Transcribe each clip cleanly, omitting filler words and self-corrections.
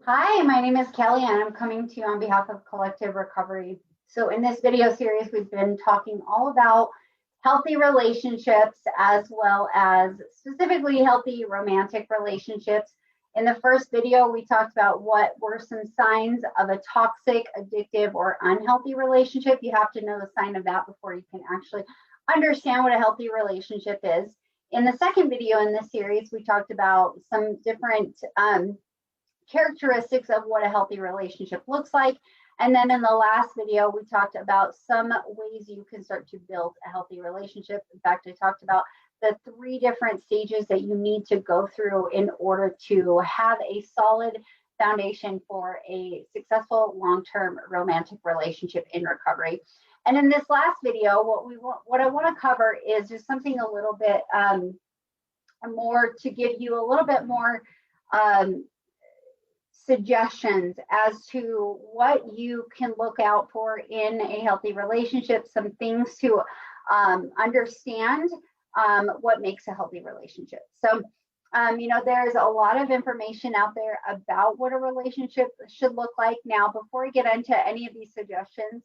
Hi, my name is Kelly and I'm coming to you on behalf of Collective Recovery. So in this video series, we've been talking all about healthy relationships as well as specifically healthy romantic relationships. In the first video, we talked about what were some signs of a toxic, addictive, or unhealthy relationship. You have to know the sign of that before you can actually understand what a healthy relationship is. In the second video in this series, we talked about some different characteristics of what a healthy relationship looks like. And then in the last video, we talked about some ways you can start to build a healthy relationship. In fact, I talked about the 3 different stages that you need to go through in order to have a solid foundation for a successful long-term romantic relationship in recovery. And in this last video, what I want to cover is just something a little bit more to give you a little bit more suggestions as to what you can look out for in a healthy relationship, some things to understand what makes a healthy relationship. So, there's a lot of information out there about what a relationship should look like. Now, before I get into any of these suggestions,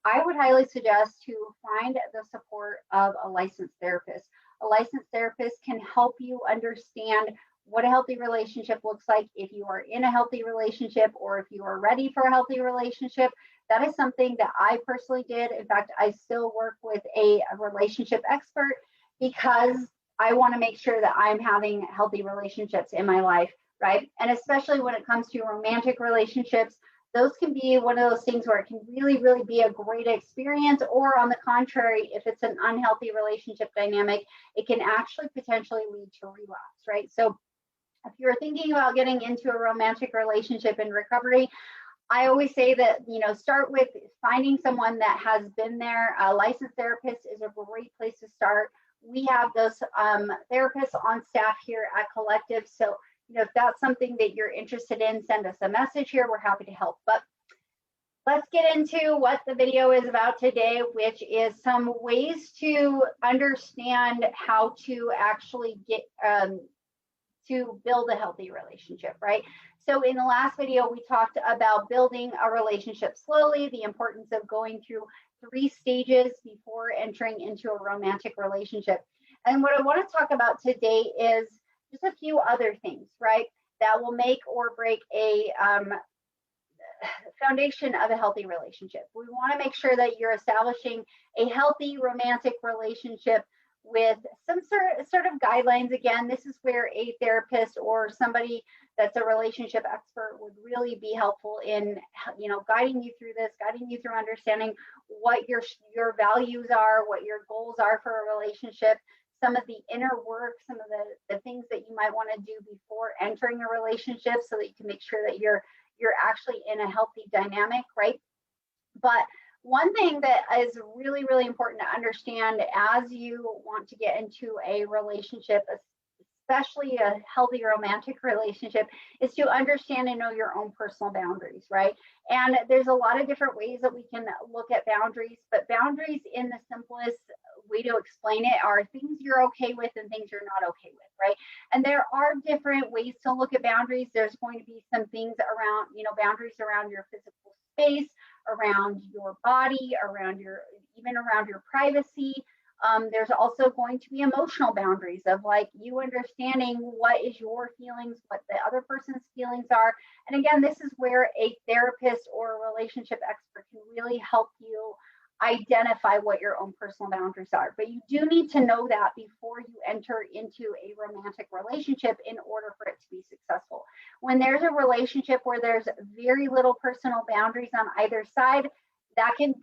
I would highly suggest to find the support of a licensed therapist. A licensed therapist can help you understand what a healthy relationship looks like if you are in a healthy relationship or if you are ready for a healthy relationship. That is something that I personally did. In fact, I still work with a relationship expert because I want to make sure that I'm having healthy relationships in my life, right? And especially when it comes to romantic relationships, those can be one of those things where it can really, really be a great experience. Or on the contrary, if it's an unhealthy relationship dynamic, it can actually potentially lead to relapse, right? So if you're thinking about getting into a romantic relationship in recovery, I always say that, start with finding someone that has been there. A licensed therapist is a great place to start. We have those therapists on staff here at Collective. So, if that's something that you're interested in, send us a message here. We're happy to help. But let's get into what the video is about today, which is some ways to understand how to actually get to build a healthy relationship, right? So in the last video, we talked about building a relationship slowly, the importance of going through 3 stages before entering into a romantic relationship. And what I want to talk about today is just a few other things, right, that will make or break a foundation of a healthy relationship. We want to make sure that you're establishing a healthy romantic relationship with some sort of guidelines. Again, this is where a therapist or somebody that's a relationship expert would really be helpful in, guiding you through this, guiding you through understanding what your values are, what your goals are for a relationship, some of the inner work, some of the things that you might want to do before entering a relationship so that you can make sure that you're actually in a healthy dynamic, right? But one thing that is really, really important to understand as you want to get into a relationship, especially a healthy romantic relationship, is to understand and know your own personal boundaries, right? And there's a lot of different ways that we can look at boundaries, but boundaries in the simplest way to explain it are things you're okay with and things you're not okay with, right? And there are different ways to look at boundaries. There's going to be some things around, boundaries around your physical space, around your body, even around your privacy. There's also going to be emotional boundaries of like you understanding what is your feelings, what the other person's feelings are. And again, this is where a therapist or a relationship expert can really help you identify what your own personal boundaries are. But you do need to know that before you enter into a romantic relationship in order for it to be successful. When there's a relationship where there's very little personal boundaries on either side, that can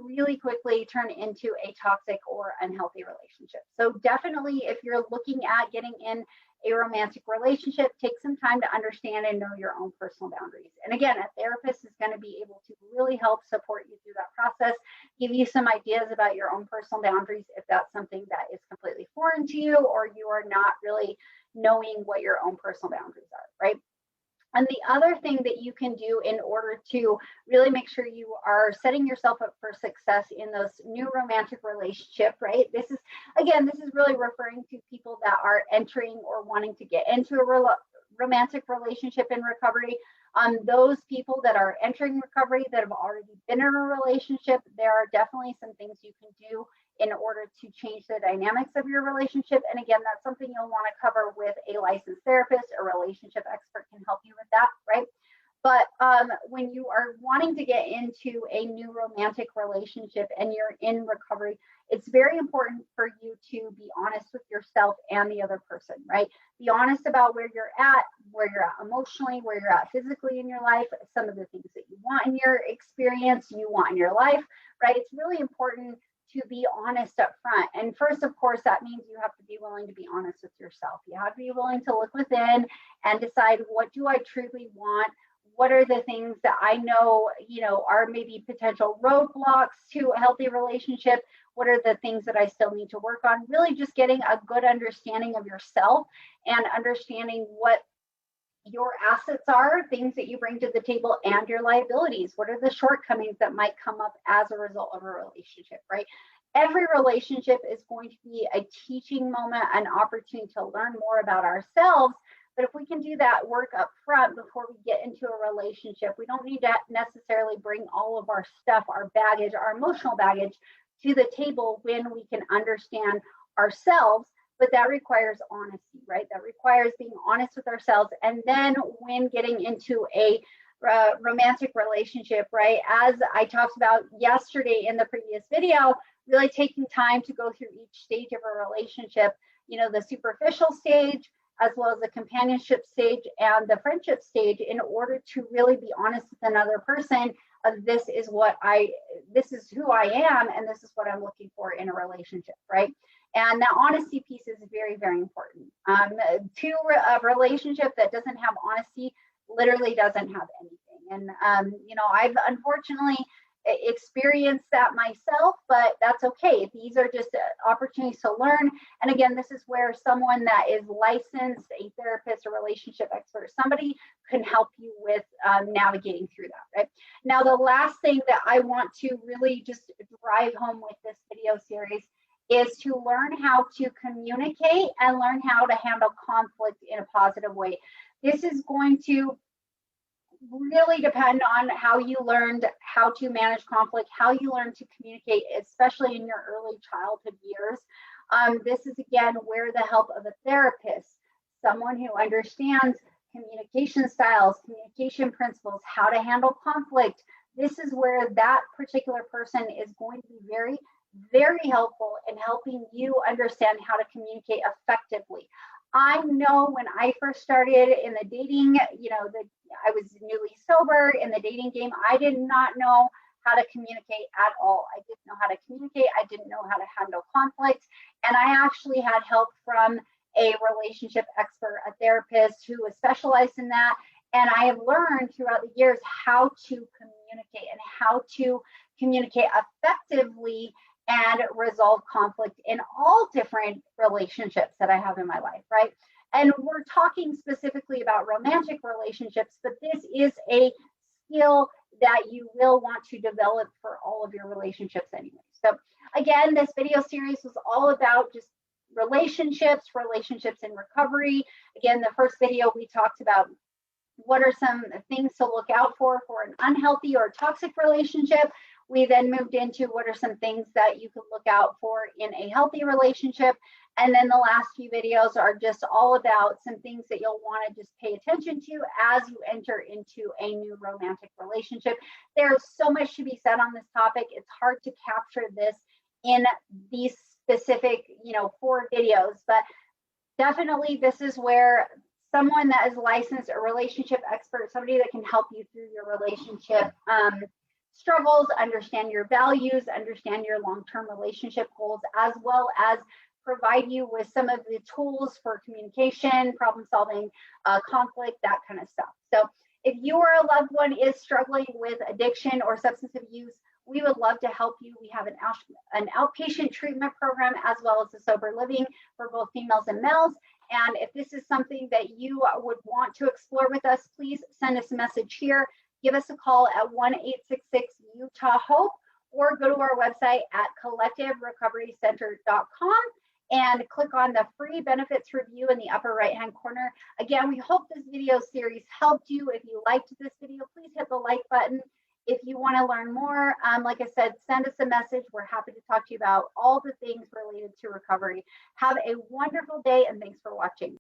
really quickly turn into a toxic or unhealthy relationship. So definitely, if you're looking at getting in a romantic relationship, take some time to understand and know your own personal boundaries. And again, a therapist is going to be able to really help support you through that process, give you some ideas about your own personal boundaries if that's something that is completely foreign to you or you are not really knowing what your own personal boundaries are, right? And the other thing that you can do in order to really make sure you are setting yourself up for success in those new romantic relationship, right? This is really referring to people that are entering or wanting to get into a romantic relationship in recovery. Those people that are entering recovery that have already been in a relationship, there are definitely some things you can do in order to change the dynamics of your relationship. And again, that's something you'll want to cover with a licensed therapist. A relationship expert can help you with that, right? But when you are wanting to get into a new romantic relationship and you're in recovery, it's very important for you to be honest with yourself and the other person, right? Be honest about where you're at emotionally, where you're at physically in your life, some of the things that you want in your experience, you want in your life, right? It's really important to be honest up front. And first, of course, that means you have to be willing to be honest with yourself. You have to be willing to look within and decide, what do I truly want? What are the things that I know, are maybe potential roadblocks to a healthy relationship? What are the things that I still need to work on? Really just getting a good understanding of yourself and understanding what your assets are, things that you bring to the table, and your liabilities. What are the shortcomings that might come up as a result of a relationship, right? Every relationship is going to be a teaching moment, an opportunity to learn more about ourselves. But if we can do that work up front before we get into a relationship, we don't need to necessarily bring all of our stuff, our baggage, our emotional baggage to the table when we can understand ourselves. But that requires honesty, right? That requires being honest with ourselves. And then when getting into a romantic relationship, right? As I talked about yesterday in the previous video, really taking time to go through each stage of a relationship, the superficial stage, as well as the companionship stage and the friendship stage, in order to really be honest with another person of this is who I am, and this is what I'm looking for in a relationship, right? And that honesty piece is very, very important. A relationship that doesn't have honesty literally doesn't have anything. And, I've unfortunately experienced that myself, but that's okay. These are just opportunities to learn. And again, this is where someone that is licensed, a therapist, a relationship expert, somebody can help you with navigating through that, right? Now, the last thing that I want to really just drive home with this video series is to learn how to communicate and learn how to handle conflict in a positive way. This is going to really depend on how you learned how to manage conflict, how you learn to communicate, especially in your early childhood years. This is, again, where the help of a therapist, someone who understands communication styles, communication principles, how to handle conflict, this is where that particular person is going to be very, very helpful in helping you understand how to communicate effectively. I know when I first started in the dating, I was newly sober in the dating game. I did not know how to communicate at all. I didn't know how to communicate. I didn't know how to handle conflict. And I actually had help from a relationship expert, a therapist who was specialized in that. And I have learned throughout the years how to communicate and how to communicate effectively and resolve conflict in all different relationships that I have in my life, right? And we're talking specifically about romantic relationships, but this is a skill that you will want to develop for all of your relationships anyway. So again, this video series was all about just relationships in recovery. Again, the first video we talked about what are some things to look out for an unhealthy or toxic relationship. We then moved into what are some things that you could look out for in a healthy relationship. And then the last few videos are just all about some things that you'll want to just pay attention to as you enter into a new romantic relationship. There's so much to be said on this topic. It's hard to capture this in these specific, 4 videos, but definitely this is where someone that is licensed, a relationship expert, somebody that can help you through your relationship struggles, understand your values, understand your long-term relationship goals, as well as provide you with some of the tools for communication, problem solving, conflict, that kind of stuff. So if you or a loved one is struggling with addiction or substance abuse, we would love to help you. We have an outpatient treatment program as well as a sober living for both females and males. And if this is something that you would want to explore with us, please send us a message here. Give us a call at 1-866-UTAH-HOPE or go to our website at collectiverecoverycenter.com and click on the free benefits review in the upper right-hand corner. Again, we hope this video series helped you. If you liked this video, please hit the like button. If you want to learn more, like I said, send us a message. We're happy to talk to you about all the things related to recovery. Have a wonderful day, and thanks for watching.